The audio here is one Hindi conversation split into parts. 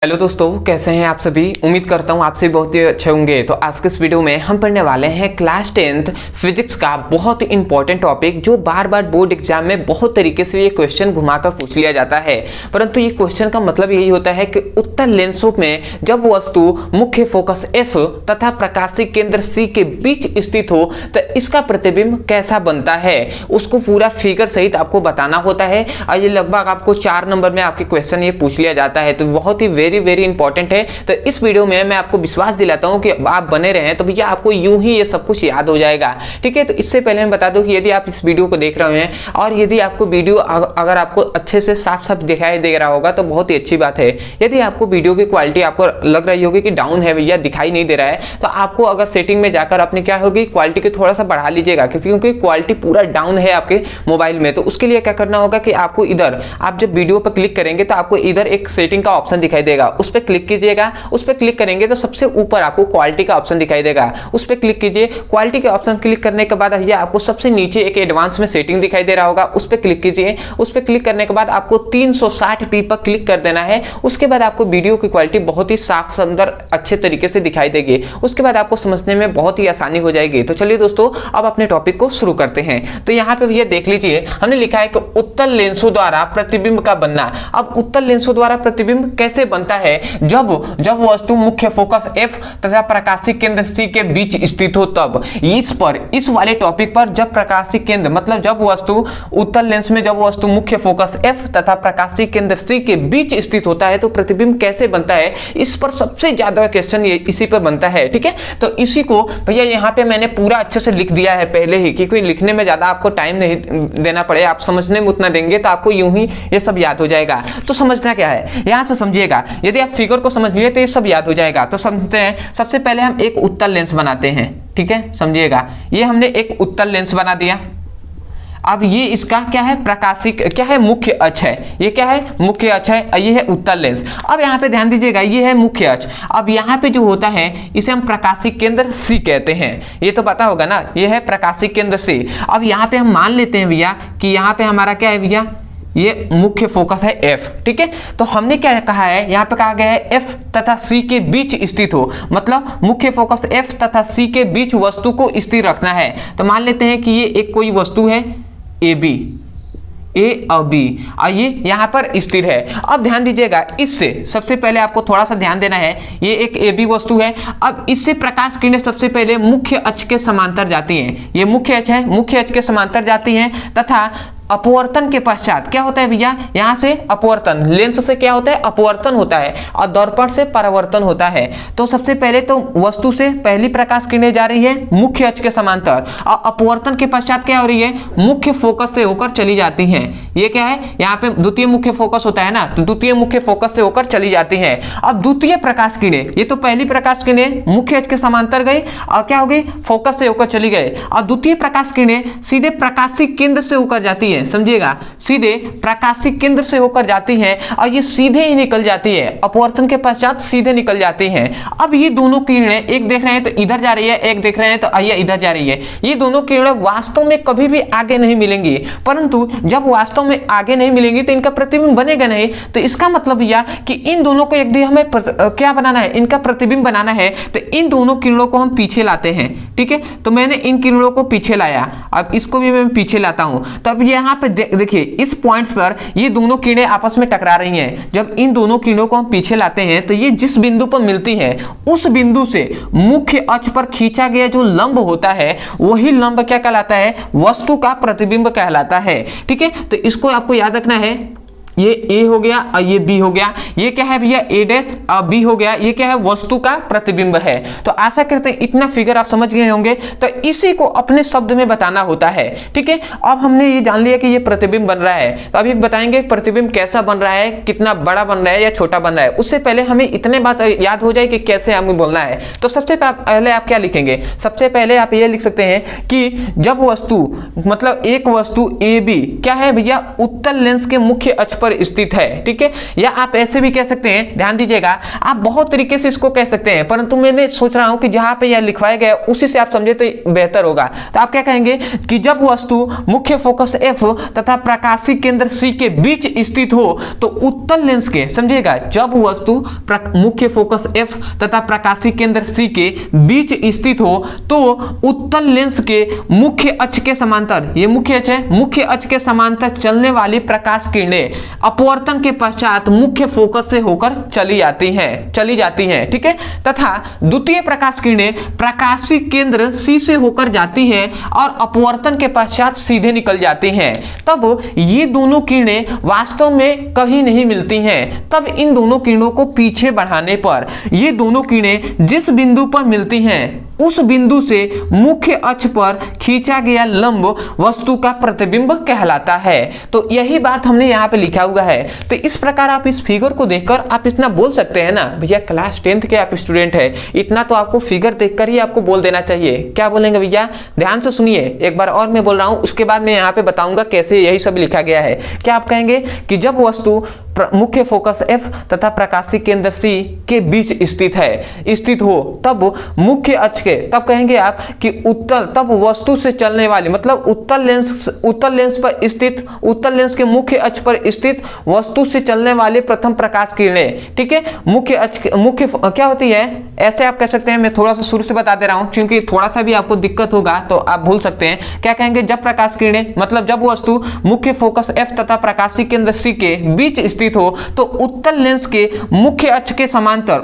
हेलो दोस्तों, कैसे हैं आप सभी। उम्मीद करता हूं आप सभी बहुत ही अच्छे होंगे। तो आज के इस वीडियो में हम पढ़ने वाले हैं क्लास 10th फिजिक्स का बहुत ही इंपॉर्टेंट टॉपिक, जो बार बार बोर्ड एग्जाम में बहुत तरीके से ये क्वेश्चन घुमाकर पूछ लिया जाता है। परंतु ये क्वेश्चन का मतलब यही होता है कि उत्तल लेंसों में जब वस्तु मुख्य फोकस F तथा प्रकाशीय केंद्र C के बीच स्थित हो तो इसका प्रतिबिंब कैसा बनता है, उसको पूरा फिगर सहित आपको बताना होता है। और ये लगभग आपको 4 नंबर में आपके क्वेश्चन ये पूछ लिया जाता है, तो बहुत ही वेरी इंपॉर्टेंट है। तो इस वीडियो में मैं आपको विश्वास दिलाता हूं कि आप बने रहें तो भैया आपको यूं ही ये सब कुछ याद हो जाएगा। ठीक है, तो इससे पहले मैं बता दूं कि यदि आप इस वीडियो को देख रहे हैं और यदि आपको वीडियो अगर आपको अच्छे से साफ साफ दिखाई दे रहा होगा तो बहुत ही अच्छी बात है। यदि आपको वीडियो की क्वालिटी आपको लग रही होगी कि डाउन है भैया, दिखाई नहीं दे रहा है, तो आपको अगर सेटिंग में जाकर अपनी क्या होगी क्वालिटी को थोड़ा सा बढ़ा लीजिएगा, क्योंकि क्वालिटी पूरा डाउन है आपके मोबाइल में। तो उसके लिए क्या करना होगा कि आपको इधर आप जब वीडियो पर क्लिक करेंगे तो आपको इधर एक सेटिंग का ऑप्शन दिखाई देगा, उस पर क्लिक कीजिएगा। उस पर क्लिक करेंगे तो सबसे ऊपर आपको क्वालिटी का ऑप्शन दिखाई देगा, उस पर क्लिक कीजिए। क्वालिटी के ऑप्शन क्लिक करने के बाद भैया आपको सबसे नीचे एक एडवांस में सेटिंग दिखाई दे रहा होगा, उस पर क्लिक कीजिए। उस पर क्लिक करने के बाद आपको 360p पर क्लिक कर देना है। उसके बाद आपको वीडियो की क्वालिटी बहुत ही साफ सुंदर अच्छे तरीके से दिखाई देगी। उसके बाद आपको समझने में बहुत ही आसानी हो जाएगी। तो चलिए दोस्तों, अब अपने टॉपिक को शुरू करते हैं। तो यहाँ पे भैया देख लीजिए, हमने लिखा है कि उत्तल लेंसों द्वारा प्रतिबिंब का बनना। अब उत्तल लेंसों द्वारा प्रतिबिंब कैसे बनता है? जब वस्तु मुख्य फोकस F तथा प्रकाशीय केंद्र C के बीच स्थित हो तब। इस वाले टॉपिक पर जब प्रकाशीय केंद्र मतलब जब वस्तु उत्तल लेंस में जब वस्तु मुख्य फोकस F तथा प्रकाशीय केंद्र C के बीच स्थित होता है तो प्रतिबिंब कैसे बनता है, इस पर सबसे ज्यादा क्वेश्चन इसी पर बनता है। ठीक है, तो इसी को भैया यहाँ पे मैंने पूरा अच्छे से लिख दिया है पहले ही, क्योंकि लिखने में ज्यादा आपको टाइम नहीं देना पड़े, आप समझने में उतना देंगे तो आपको यूं ही ये सब याद हो जाएगा। तो समझना क्या है, यहां से समझिएगा। यदि आप फिगर को समझ लिए तो ये सब याद हो जाएगा। तो समझते हैं, सबसे पहले हम एक उत्तल लेंस बनाते हैं। ठीक है, समझिएगा, ये हमने एक उत्तल लेंस बना दिया। अब ये इसका क्या है, प्रकाशिक क्या है, मुख्य अक्ष है। ये क्या है, मुख्य अक्ष है, ये है उत्तल लेंस। अब यहाँ पे ध्यान दीजिएगा, ये है मुख्य अक्ष। अब यहाँ पे जो होता है इसे हम प्रकाशिक केंद्र C कहते हैं, ये तो पता होगा ना, ये है प्रकाशिक केंद्र C। अब यहाँ पे हम मान लेते हैं भैया कि यहाँ पे हमारा क्या है भैया, ये मुख्य फोकस है F। ठीक है, तो हमने क्या कहा है, यहाँ पे कहा गया है F तथा C के बीच स्थित हो, मतलब मुख्य फोकस F तथा C के बीच वस्तु को स्थिर रखना है। तो मान लेते हैं कि ये एक कोई वस्तु है AB, A और B, और ये यहाँ पर स्थिर है। अब ध्यान दीजिएगा, इससे सबसे पहले आपको थोड़ा सा ध्यान देना है, ये एक AB वस्तु है। अब इससे प्रकाश किरणें सबसे पहले मुख्य अक्ष के समांतर जाती हैं, ये मुख्य अक्ष है, मुख्य अक्ष के समांतर जाती हैं तथा अपवर्तन के पश्चात क्या होता है भैया, यहाँ से अपवर्तन, लेंस से क्या होता है, अपवर्तन होता है और दर्पण से परावर्तन होता है। तो सबसे पहले तो वस्तु से पहली प्रकाश किरणें जा रही है मुख्य अक्ष के समांतर, और अपवर्तन के पश्चात क्या हो रही है, मुख्य फोकस से होकर चली जाती हैं। ये क्या है, यहाँ पे द्वितीय मुख्य फोकस होता है ना, तो द्वितीय मुख्य फोकस से होकर चली जाती हैं। अब द्वितीय प्रकाश किरणें, ये तो पहली प्रकाश किरणें मुख्य अक्ष के समांतर गई और क्या हो गई, फोकस से होकर चली गई, और द्वितीय प्रकाश किरणें सीधे प्रकाशीय केंद्र से होकर जाती है। समझिएगा, सीधे प्रकाशीय केंद्र से होकर जाती हैं और ये सीधे ही निकल जाती है, अपवर्तन के पश्चात सीधे निकल जाती हैं। अब ये दोनों किरणें, एक देख रहे हैं तो इधर जा रही है, एक देख रहे हैं तो ये इधर जा रही है। ये दोनों किरणें वास्तव में कभी भी आगे नहीं मिलेंगी, परंतु जब वास्तव में आगे नहीं मिलेंगी तो इनका प्रतिबिंब बनेगा नहीं। तो इसका मतलब यह कि इन दोनों को यदि हमें क्या बनाना है, इनका प्रतिबिंब बनाना है, तो इन दोनों किरणों को हम पीछे लाते हैं। ठीक है, तो मैंने इन किरणों को पीछे लाया, अब इसको भी मैं पीछे लाता हूं। तब यहाँ पे देखिए, इस पॉइंट्स पर ये दोनों किरणें आपस में टकरा रही हैं। जब इन दोनों किरणों को हम पीछे लाते हैं तो ये जिस बिंदु पर मिलती हैं उस बिंदु से मुख्य अक्ष पर खींचा गया जो लंब होता है वही लंब क्या कहलाता है, वस्तु का प्रतिबिंब कहलाता है। ठीक है, तो इसको आपको याद रखना है। ये A हो गया और ये B हो गया, ये क्या है भैया A डैश और B हो गया, ये क्या है, वस्तु का प्रतिबिंब है। तो आशा करते हैं इतना फिगर आप समझ गए होंगे। तो इसी को अपने शब्द में बताना होता है। ठीक है, अब हमने ये जान लिया कि ये प्रतिबिंब बन रहा है, तो अभी बताएंगे प्रतिबिंब कैसा बन रहा है, कितना बड़ा बन रहा है या छोटा बन रहा है। उससे पहले हमें इतने बात याद हो जाए कि कैसे हमें बोलना है। तो सबसे पहले आप क्या लिखेंगे, सबसे पहले आप ये लिख सकते हैं कि जब वस्तु मतलब एक वस्तु AB क्या है भैया, उत्तल लेंस के मुख्य अक्ष पर स्थित है, ठीक है। या आप ऐसे भी कह सकते हैं, ध्यान दीजिएगा, आप बहुत तरीके से इसको कह सकते हैं, परंतु मैंने सोच रहा हूं कि जहां पे यह लिखवाया गया है उसी से आप समझे तो बेहतर होगा। तो आप क्या कहेंगे कि जब वस्तु मुख्य फोकस F तथा प्रकाशीय केंद्र C के बीच स्थित हो तो उत्तल लेंस के, समझिएगा, जब वस्तु मुख्य फोकस F तथा प्रकाशीय केंद्र C के बीच स्थित हो तो उत्तल लेंस के मुख्य अक्ष के समांतर, ये मुख्य अक्ष है, मुख्य अक्ष के समांतर चलने वाली प्रकाश किरणें अपवर्तन के पश्चात मुख्य फोकस से होकर चली जाती हैं, ठीक है। तथा द्वितीय प्रकाश किरणें प्रकाशीय केंद्र C से होकर जाती हैं और अपवर्तन के पश्चात सीधे निकल जाती हैं। तब ये दोनों किरणें वास्तव में कहीं नहीं मिलती हैं। तब इन दोनों किरणों को पीछे बढ़ाने पर ये दोनों किरणें जिस बिंदु पर मिलती हैं उस बिंदु से मुख्य अक्ष पर खींचा गया लंब वस्तु का प्रतिबिंब कहलाता है। तो यही बात हमने यहाँ पे लिखा हुआ है। तो इस प्रकार आप इस फिगर को देखकर आप इतना बोल सकते हैं ना, भैया क्लास 10th के आप स्टूडेंट है, इतना तो आपको फिगर देखकर ही आपको बोल देना चाहिए। क्या बोलेंगे भैया, ध्यान से सुनिए, एक बार और मैं बोल रहा हूँ, उसके बाद मैं यहाँ पे बताऊंगा कैसे यही सब लिखा गया है। क्या आप कहेंगे कि जब वस्तु मुख्य फोकस F तथा प्रकाशीय केंद्र C के बीच स्थित हो तब मुख्य अक्ष के, तब कहेंगे आप कि तब वस्तु से चलने वाली, मतलब उत्तल लेंस के मुख्य अक्ष पर स्थित वस्तु से चलने वाले प्रथम प्रकाश किरणें, ठीक है, मुख्य क्या होती है, ऐसे आप कह सकते हैं। मैं थोड़ा सा शुरू से बता दे रहा हूं क्योंकि थोड़ा सा भी आपको दिक्कत होगा तो आप भूल सकते हैं। क्या कहेंगे, जब प्रकाश किरणें, मतलब जब वस्तु मुख्य फोकस F तथा प्रकाशीय केंद्र C के बीच स्थित हो तो उत्तल लेंस के मुख्य अक्ष के समांतर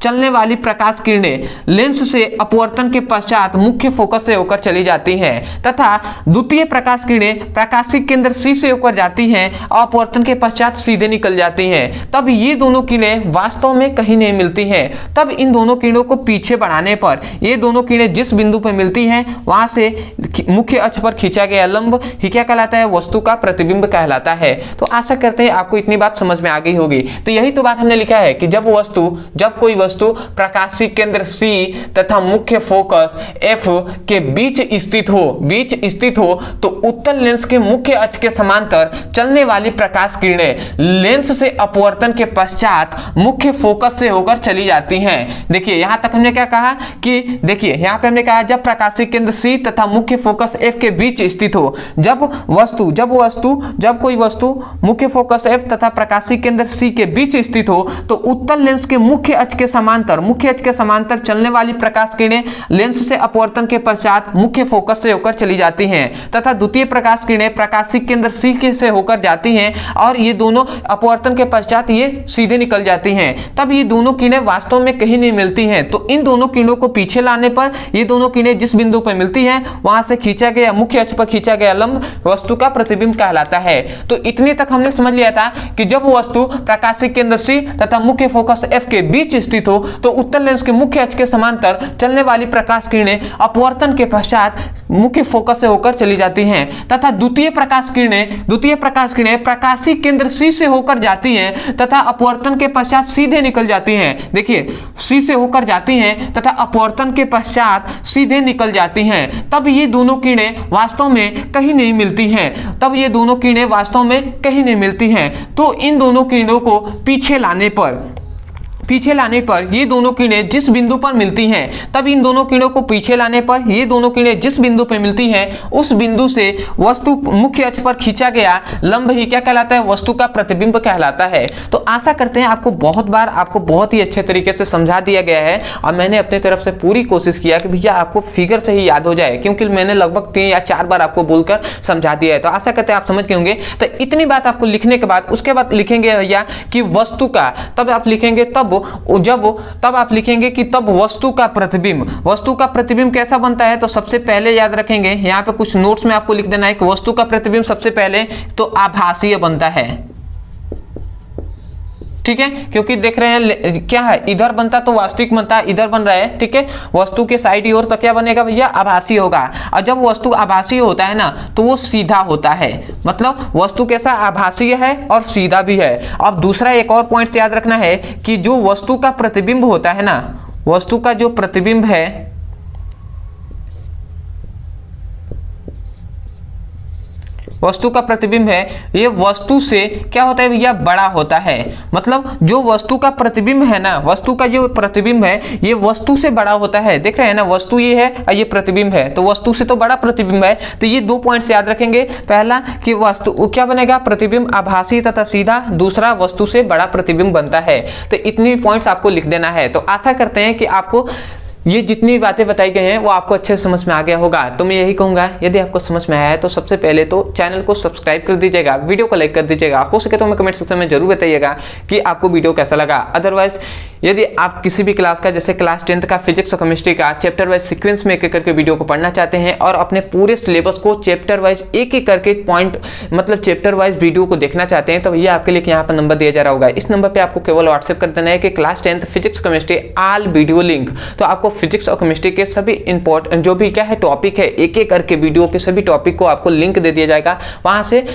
चलने वाली प्रकाश किरणें लेंस से अपवर्तन के पश्चात मुख्य फोकस से होकर चली जाती हैं तथा द्वितीय प्रकाश किरणें प्रकाशीय केंद्र C से होकर जाती हैं और अपवर्तन के पश्चात सीधे निकल जाती हैं। तब ये दोनों किरणें वास्तव में कहीं नहीं मिलती हैं। तब इन दोनों किरणों को पीछे बढ़ाने पर ये दोनों किरणें जिस बिंदु पर मिलती हैं वहां से मुख्य अक्ष पर खींचा गया लंब ही क्या कहलाता है, वस्तु का प्रतिबिंब कहलाता है। तो आशा करते हैं आपको इतनी बात समझ में आ गई होगी। तो यही तो बात हमने लिखा है कि जब कोई वस्तु प्रकाशीय केंद्र C तथा मुख्य फोकस F के बीच स्थित हो तो उत्तल लेंस के मुख्य अक्ष के समांतर चलने वाली प्रकाश किरणें लेंस से अपवर्तन के पश्चात मुख्य फोकस से होकर चली जाती हैं। देखिए यहां तक हमने क्या कहा कि देखिए यहां पे हमने कहा जब प्रकाशीय केंद्र C तथा मुख्य फोकस F के बीच स्थित हो, जब कोई वस्तु मुख्य फोकस F तथा प्रकाशीय केंद्र C के बीच स्थित हो तो उत्तल लेंस के मुख्य अक्ष के समांतर चलने वाली प्रकाश किरणें लेंस से अपवर्तन के पश्चात मुख्य फोकस से होकर चली जाती हैं तथा द्वितीय प्रकाश किरणें प्रकाशीय केंद्र C से होकर जाती हैं और ये दोनों अपवर्तन के पश्चात ये सीधे निकल जाती हैं। तब ये दोनों किरणें वास्तव में कहीं नहीं मिलती हैं। तो इन दोनों किरणों को पीछे लाने पर ये दोनों किरणें जिस बिंदु पर मिलती हैं वहां से मुख्य अक्ष पर खींचा गया लंब वस्तु का प्रतिबिंब कहलाता है। तो इतने तक हमने समझ लिया था कि जब वस्तु प्रकाशीय केंद्र C तथा मुख्य फोकस F के बीच स्थित हो तो उत्तल लेंस के मुख्य अक्ष के समांतर चलने वाली प्रकाश किरणें अपवर्तन के पश्चात मुख्य फोकस से होकर चली जाती हैं तथा द्वितीय प्रकाश किरणें प्रकाशीय केंद्र C से होकर जाती हैं तथा अपवर्तन के पश्चात सीधे निकल जाती हैं। देखिए C से होकर जाती हैं तथा अपवर्तन के पश्चात सीधे निकल जाती हैं। तब ये दोनों किरणें वास्तव में कहीं नहीं मिलती हैं। तो इन दोनों किरणों को पीछे लाने पर ये दोनों किरणें जिस बिंदु पर मिलती हैं, तब इन दोनों किरणों को पीछे लाने पर ये दोनों किरणें जिस बिंदु पर मिलती हैं उस बिंदु से वस्तु मुख्य अक्ष पर खींचा गया लंब ही क्या कहलाता है, वस्तु का प्रतिबिंब कहलाता है। तो आशा करते हैं आपको बहुत ही अच्छे तरीके से समझा दिया गया है और मैंने अपने तरफ से पूरी कोशिश किया कि भैया आपको फिगर से ही याद हो जाए, क्योंकि मैंने लगभग 3 या 4 बार आपको बोलकर समझा दिया है। तो आशा करते हैं आप समझ गए होंगे। तो इतनी बात आपको लिखने के बाद उसके बाद लिखेंगे भैया कि वस्तु का, तब आप लिखेंगे तब वस्तु का प्रतिबिंब कैसा बनता है। तो सबसे पहले याद रखेंगे, यहाँ पे कुछ नोट्स में आपको लिख देना है कि वस्तु का प्रतिबिंब सबसे पहले तो आभासीय बनता है, ठीक है, क्योंकि देख रहे हैं क्या है, इधर बनता तो वास्तविक बनता है, इधर बन रहा है, ठीक है। वस्तु के साइड की ओर तो क्या बनेगा भैया, आभासी होगा। और जब वस्तु आभासी होता है ना तो वो सीधा होता है, मतलब वस्तु कैसा, आभासीय है और सीधा भी है। अब दूसरा एक और पॉइंट याद रखना है कि जो वस्तु का प्रतिबिंब होता है ना, वस्तु का जो प्रतिबिंब है वस्तु का प्रतिबिंब है ये वस्तु से क्या होता है भैया, बड़ा होता है। मतलब जो वस्तु का प्रतिबिंब है ना, वस्तु का जो प्रतिबिंब है ये वस्तु से बड़ा होता है। देख रहे हैं ना, वस्तु ये है और ये प्रतिबिंब है, तो वस्तु से तो बड़ा प्रतिबिंब है। तो ये 2 पॉइंट्स याद रखेंगे। पहला कि वस्तु क्या बनेगा, प्रतिबिंब आभासी तथा सीधा, दूसरा वस्तु से बड़ा प्रतिबिंब बनता है। तो इतनी पॉइंट्स आपको लिख देना है। तो आशा करते हैं कि आपको ये जितनी बातें बताई गई हैं वो आपको अच्छे से समझ में आ गया होगा। तो मैं यही कहूँगा, यदि आपको समझ में आया है तो सबसे पहले तो चैनल को सब्सक्राइब कर दीजिएगा, वीडियो को लाइक कर दीजिएगा, हो सके तो हमें कमेंट सेक्शन में जरूर बताइएगा कि आपको वीडियो कैसा लगा। अदरवाइज यदि आप किसी भी क्लास का, जैसे क्लास 10th का फिजिक्स और केमिस्ट्री का चैप्टर वाइज सीक्वेंस में एक एक करके वीडियो को पढ़ना चाहते हैं और अपने पूरे सिलेबस को चैप्टर वाइज एक एक करके पॉइंट मतलब चैप्टर वाइज वीडियो को देखना चाहते हैं, तो ये आपके लिए यहाँ पर नंबर दिया जा रहा होगा। इस नंबर पर आपको केवल व्हाट्सएप कर देना है कि class 10th physics chemistry all video link. तो आपको फिजिक्स और केमिस्ट्री के सभी इंपॉर्टेंट जो भी क्या है टॉपिक है, एक एक करके वीडियो के सभी टॉपिक को आपको लिंक दे दिया जाएगा, वहां से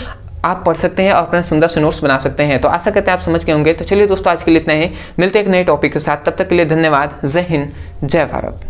आप पढ़ सकते हैं और अपने सुंदर से नोट्स बना सकते हैं। तो आशा करते हैं आप समझ गए होंगे। तो चलिए दोस्तों, आज के लिए इतना ही, मिलते हैं एक नए टॉपिक के साथ। तब तक के लिए धन्यवाद। जय हिंद, जय भारत।